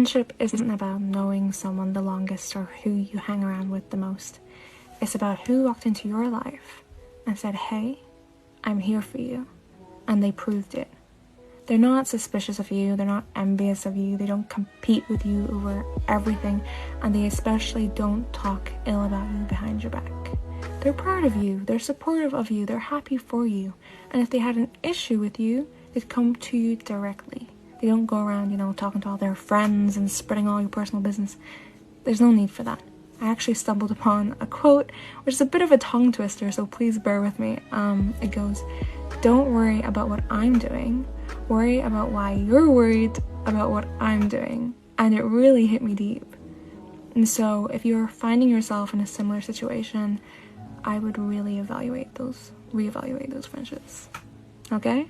Friendship isn't about knowing someone the longest or who you hang around with the most. It's about who walked into your life and said, hey, I'm here for you. And they proved it. They're not suspicious of you, they're not envious of you, they don't compete with you over everything, and they especially don't talk ill about you behind your back. They're proud of you, they're supportive of you, they're happy for you, and if they had an issue with you, they'd come to you directly. They don't go around, talking to all their friends and spreading all your personal business. There's no need for that. I actually stumbled upon a quote, which is a bit of a tongue twister, so please bear with me. It goes, don't worry about what I'm doing, worry about why you're worried about what I'm doing. And it really hit me deep. And so if you're finding yourself in a similar situation, I would really reevaluate those friendships. Okay?